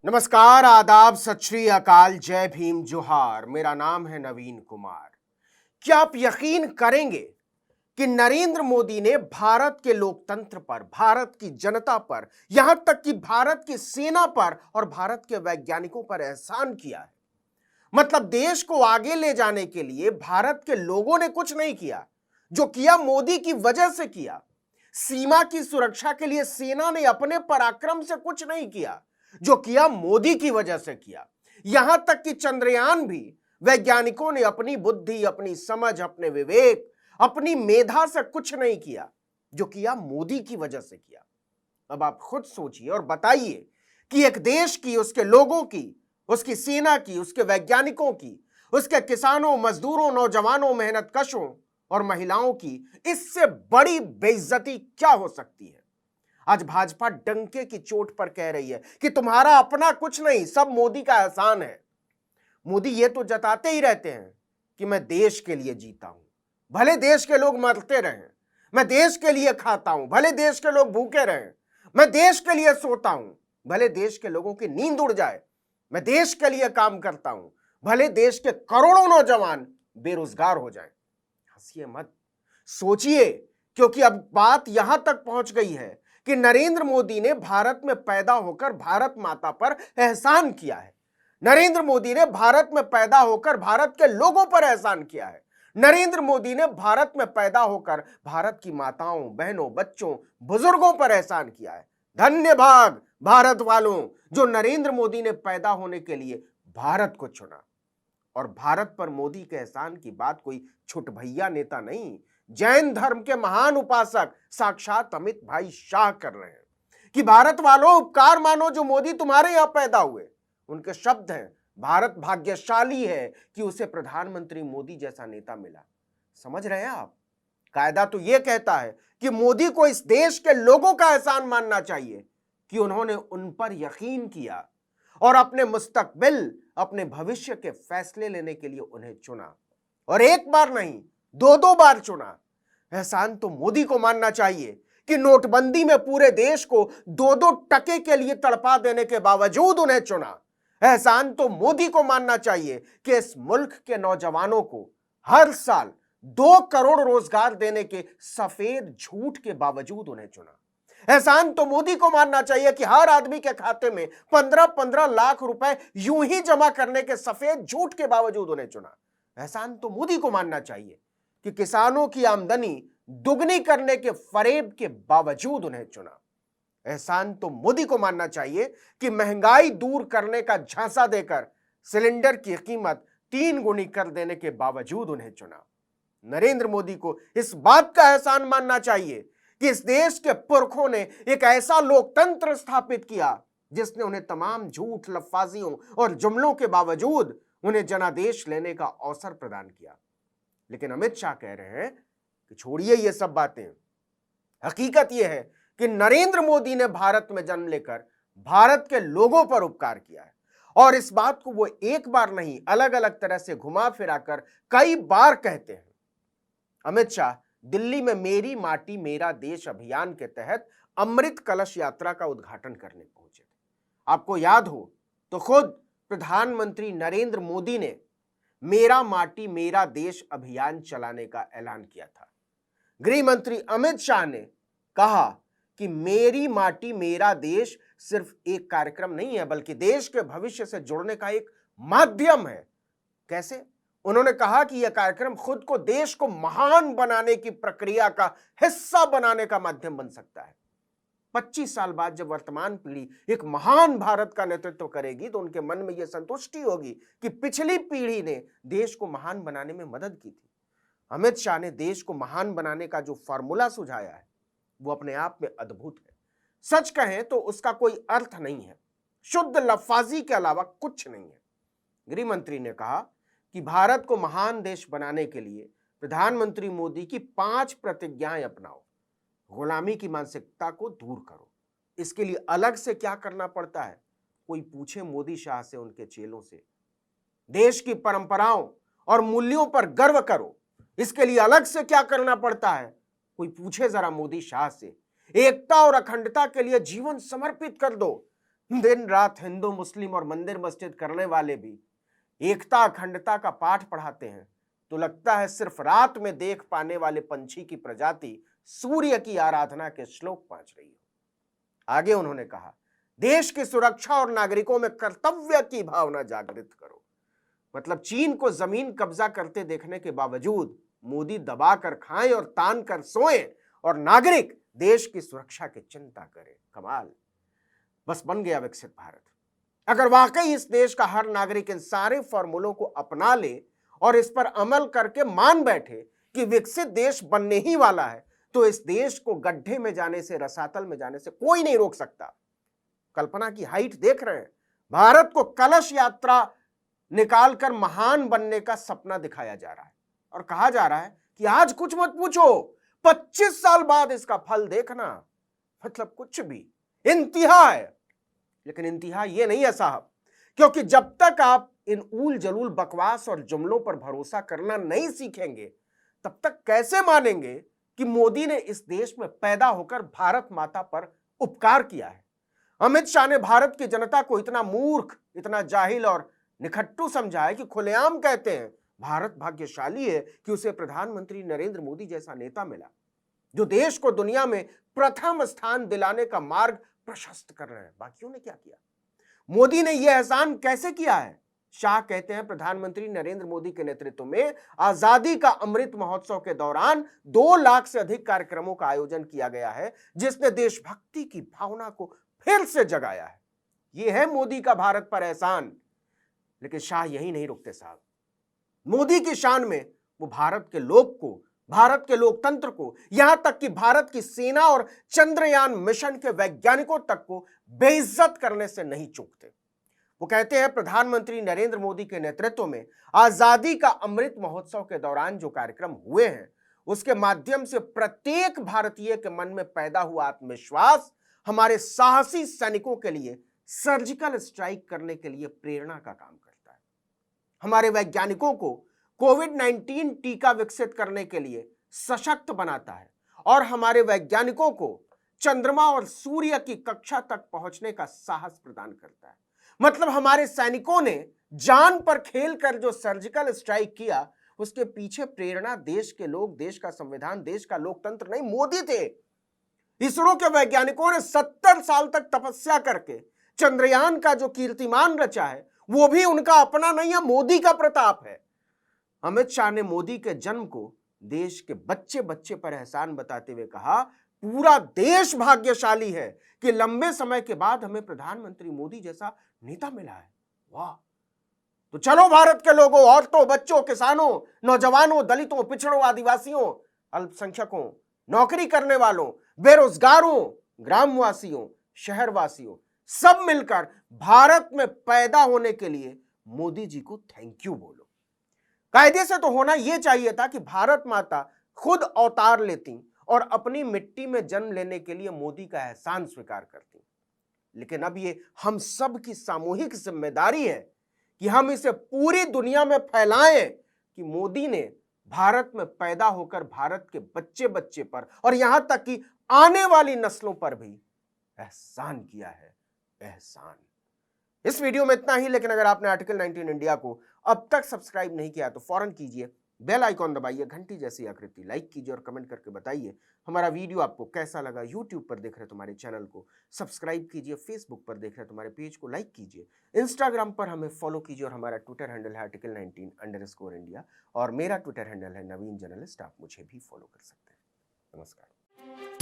नमस्कार, आदाब, सत श्री अकाल, जय भीम, जोहार। मेरा नाम है नवीन कुमार। क्या आप यकीन करेंगे कि नरेंद्र मोदी ने भारत के लोकतंत्र पर, भारत की जनता पर, यहां तक कि भारत की सेना पर और भारत के वैज्ञानिकों पर एहसान किया है। मतलब देश को आगे ले जाने के लिए भारत के लोगों ने कुछ नहीं किया, जो किया मोदी की वजह से किया। सीमा की सुरक्षा के लिए सेना ने अपने पराक्रम से कुछ नहीं किया, जो किया मोदी की वजह से किया। यहां तक कि चंद्रयान भी वैज्ञानिकों ने अपनी बुद्धि, अपनी समझ, अपने विवेक, अपनी मेधा से कुछ नहीं किया, जो किया मोदी की वजह से किया। अब आप खुद सोचिए और बताइए कि एक देश की, उसके लोगों की, उसकी सेना की, उसके वैज्ञानिकों की, उसके किसानों, मजदूरों, नौजवानों, मेहनतकशों और महिलाओं की इससे बड़ी बेइज्जती क्या हो सकती है। आज भाजपा डंके की चोट पर कह रही है कि तुम्हारा अपना कुछ नहीं, सब मोदी का एहसान है। मोदी ये तो जताते ही रहते हैं कि मैं देश के लिए जीता हूं, भले देश के लोग मरते रहें। मैं देश के लिए खाता हूं, भले देश के लोग भूखे रहें। मैं देश के लिए सोता हूं, भले देश के लोगों की नींद उड़ जाए। मैं देश के लिए काम करता हूं, भले देश के करोड़ों नौजवान बेरोजगार हो जाएं। हंसिए मत, सोचिए, क्योंकि अब बात यहां तक पहुंच गई है कि नरेंद्र मोदी ने भारत में पैदा होकर भारत माता पर एहसान किया है। नरेंद्र मोदी ने भारत में पैदा होकर भारत के लोगों पर एहसान किया है। नरेंद्र मोदी ने भारत में पैदा होकर भारत की माताओं, बहनों, बच्चों, बुजुर्गों पर एहसान किया है। धन्य भाग भारत वालों, जो नरेंद्र मोदी ने पैदा होने के लिए भारत को चुना। और भारत पर मोदी के एहसान की बात कोई छुटभैया नेता नहीं, जैन धर्म के महान उपासक साक्षात अमित भाई शाह कर रहे हैं कि भारत वालों, उपकार मानो जो मोदी तुम्हारे यहां पैदा हुए। उनके शब्द हैं, भारत भाग्यशाली है कि उसे प्रधानमंत्री मोदी जैसा नेता मिला। समझ रहे हैं आप? कायदा तो यह कहता है कि मोदी को इस देश के लोगों का एहसान मानना चाहिए कि उन्होंने उन पर यकीन किया और अपने मुस्तकबिल, अपने भविष्य के फैसले लेने के लिए उन्हें चुना। और एक बार नहीं, दो दो बार चुना। एहसान तो मोदी को मानना चाहिए कि नोटबंदी में पूरे देश को 2-2 टके के लिए तड़पा देने के बावजूद उन्हें चुना। एहसान तो मोदी को मानना चाहिए कि इस मुल्क के नौजवानों को हर साल 2 करोड़ रोजगार देने के सफेद झूठ के बावजूद उन्हें चुना। एहसान तो मोदी को मानना चाहिए कि हर आदमी के खाते में 15-15 लाख रुपए यूं ही जमा करने के सफेद झूठ के बावजूद उन्हें चुना। एहसान तो मोदी को मानना चाहिए कि किसानों की आमदनी दुगनी करने के फरेब के बावजूद उन्हें चुना। एहसान तो मोदी को मानना चाहिए कि महंगाई दूर करने का झांसा देकर सिलेंडर की कीमत 3 गुनी कर देने के बावजूद उन्हें चुना। नरेंद्र मोदी को इस बात का एहसान मानना चाहिए कि इस देश के पुरखों ने एक ऐसा लोकतंत्र स्थापित किया जिसने उन्हें तमाम झूठ, लफ्फाजियों और जुमलों के बावजूद उन्हें जनादेश लेने का अवसर प्रदान किया। लेकिन अमित शाह कह रहे हैं कि छोड़िए ये सब बातें, हकीकत यह है कि नरेंद्र मोदी ने भारत में जन्म लेकर भारत के लोगों पर उपकार किया है। और इस बात को वो एक बार नहीं, अलग अलग तरह से घुमा फिराकर कई बार कहते हैं। अमित शाह दिल्ली में मेरी माटी मेरा देश अभियान के तहत अमृत कलश यात्रा का उद्घाटन करने पहुंचे थे। आपको याद हो तो खुद प्रधानमंत्री नरेंद्र मोदी ने मेरा माटी मेरा देश अभियान चलाने का ऐलान किया था। गृह मंत्री अमित शाह ने कहा कि मेरी माटी मेरा देश सिर्फ एक कार्यक्रम नहीं है, बल्कि देश के भविष्य से जुड़ने का एक माध्यम है। कैसे? उन्होंने कहा कि यह कार्यक्रम खुद को, देश को महान बनाने की प्रक्रिया का हिस्सा बनाने का माध्यम बन सकता है। 25 साल बाद जब वर्तमान पीढ़ी एक महान भारत का नेतृत्व करेगी तो उनके मन में यह संतुष्टि होगी कि पिछली पीढ़ी ने देश को महान बनाने में मदद की थी। अमित शाह ने देश को महान बनाने का जो फॉर्मूला सुझाया है वो अपने आप में अद्भुत है। सच कहें तो उसका कोई अर्थ नहीं है, शुद्ध लफ्फाजी के अलावा कुछ नहीं है। गृह मंत्री ने कहा कि भारत को महान देश बनाने के लिए प्रधानमंत्री मोदी की 5 प्रतिज्ञाएं अपनाओ। गुलामी की मानसिकता को दूर करो। इसके लिए अलग से क्या करना पड़ता है, कोई पूछे मोदी शाह से, उनके चेलों से। देश की परंपराओं और मूल्यों पर गर्व करो। इसके लिए अलग से क्या करना पड़ता है, कोई पूछे जरा मोदी शाह से। एकता और अखंडता के लिए जीवन समर्पित कर दो। दिन रात हिंदू मुस्लिम और मंदिर मस्जिद करने वाले भी एकता अखंडता का पाठ पढ़ाते हैं, तो लगता है सिर्फ रात में देख पाने वाले पंछी की प्रजाति सूर्य की आराधना के श्लोक पहुंच रही हो। आगे उन्होंने कहा, देश की सुरक्षा और नागरिकों में कर्तव्य की भावना जागृत करो। मतलब चीन को जमीन कब्जा करते देखने के बावजूद मोदी दबा कर खाएं और तान कर सोएं और नागरिक देश की सुरक्षा की चिंता करें। कमाल, बस बन गया विकसित भारत। अगर वाकई इस देश का हर नागरिक इन सारे फॉर्मूलों को अपना ले और इस पर अमल करके मान बैठे कि विकसित देश बनने ही वाला है, तो इस देश को गड्ढे में जाने से, रसातल में जाने से कोई नहीं रोक सकता। कल्पना की हाइट देख रहे हैं। भारत को कलश यात्रा निकालकर महान बनने का सपना दिखाया जा रहा है और कहा जा रहा है कि आज कुछ मत पूछो, 25 साल बाद इसका फल देखना। मतलब कुछ भी इंतहा है। लेकिन इंतहा ये नहीं है साहब, क्योंकि जब तक आप इन ऊल जलूल बकवास और जुमलों पर भरोसा करना नहीं सीखेंगे, तब तक कैसे मानेंगे कि मोदी ने इस देश में पैदा होकर भारत माता पर उपकार किया है। अमित शाह ने भारत की जनता को इतना मूर्ख, इतना जाहिल और निखट्टू समझा है कि खुलेआम कहते हैं भारत भाग्यशाली है कि उसे प्रधानमंत्री नरेंद्र मोदी जैसा नेता मिला, जो देश को दुनिया में प्रथम स्थान दिलाने का मार्ग प्रशस्त कर रहे हैं। बाकियों ने क्या किया? मोदी ने यह एहसान कैसे किया है? शाह कहते हैं प्रधानमंत्री नरेंद्र मोदी के नेतृत्व में आजादी का अमृत महोत्सव के दौरान 2 लाख से अधिक कार्यक्रमों का आयोजन किया गया है, जिसने देशभक्ति की भावना को फिर से जगाया है। यह है मोदी का भारत पर एहसान। लेकिन शाह यही नहीं रुकते साहब। मोदी की शान में वो भारत के लोग को, भारत के लोकतंत्र को, यहां तक कि भारत की सेना और चंद्रयान मिशन के वैज्ञानिकों तक को बेइज्जत करने से नहीं चूकते। वो कहते हैं प्रधानमंत्री नरेंद्र मोदी के नेतृत्व में आजादी का अमृत महोत्सव के दौरान जो कार्यक्रम हुए हैं, उसके माध्यम से प्रत्येक भारतीय के मन में पैदा हुआ आत्मविश्वास हमारे साहसी सैनिकों के लिए सर्जिकल स्ट्राइक करने के लिए प्रेरणा का काम करता है। हमारे वैज्ञानिकों को कोविड-19 टीका विकसित करने के लिए सशक्त बनाता है और हमारे वैज्ञानिकों को चंद्रमा और सूर्य की कक्षा तक पहुंचने का साहस प्रदान करता है। मतलब हमारे सैनिकों ने जान पर खेलकर जो सर्जिकल स्ट्राइक किया, उसके पीछे प्रेरणा देश के लोग, देश का संविधान, देश का लोकतंत्र नहीं, मोदी थे। इसरो के वैज्ञानिकों ने 70 साल तक तपस्या करके चंद्रयान का जो कीर्तिमान रचा है, वो भी उनका अपना नहीं है, मोदी का प्रताप है। अमित शाह ने मोदी के जन्म को देश के बच्चे बच्चे पर एहसान बताते हुए कहा, पूरा देश भाग्यशाली है कि लंबे समय के बाद हमें प्रधानमंत्री मोदी जैसा नेता मिला है। वाह! तो चलो भारत के लोगों, औरतों, बच्चों, किसानों, नौजवानों, दलितों, पिछड़ों, आदिवासियों, अल्पसंख्यकों, नौकरी करने वालों, बेरोजगारों, ग्रामवासियों, शहरवासियों, सब मिलकर भारत में पैदा होने के लिए मोदी जी को थैंक यू बोलो। कायदे से तो होना यह चाहिए था कि भारत माता खुद अवतार लेती और अपनी मिट्टी में जन्म लेने के लिए मोदी का एहसान स्वीकार करती। लेकिन अब ये हम सब की सामूहिक जिम्मेदारी है कि हम इसे पूरी दुनिया में फैलाएं कि मोदी ने भारत में पैदा होकर भारत के बच्चे बच्चे पर और यहां तक कि आने वाली नस्लों पर भी एहसान किया है। एहसान। इस वीडियो में इतना ही, लेकिन अगर आपने आर्टिकल 19 इंडिया को अब तक सब्सक्राइब नहीं किया तो फौरन कीजिए, बेल आइकॉन दबाइए, घंटी जैसी आकृति लाइक कीजिए और कमेंट करके बताइए हमारा वीडियो आपको कैसा लगा। यूट्यूब पर देख रहे तो हमारे चैनल को सब्सक्राइब कीजिए, फेसबुक पर देख रहे तो हमारे पेज को लाइक कीजिए, इंस्टाग्राम पर हमें फॉलो कीजिए और हमारा ट्विटर हैंडल है आर्टिकल 19_इंडिया और मेरा ट्विटर हैंडल है नवीन जर्नलिस्ट। आप मुझे भी फॉलो कर सकते हैं। नमस्कार।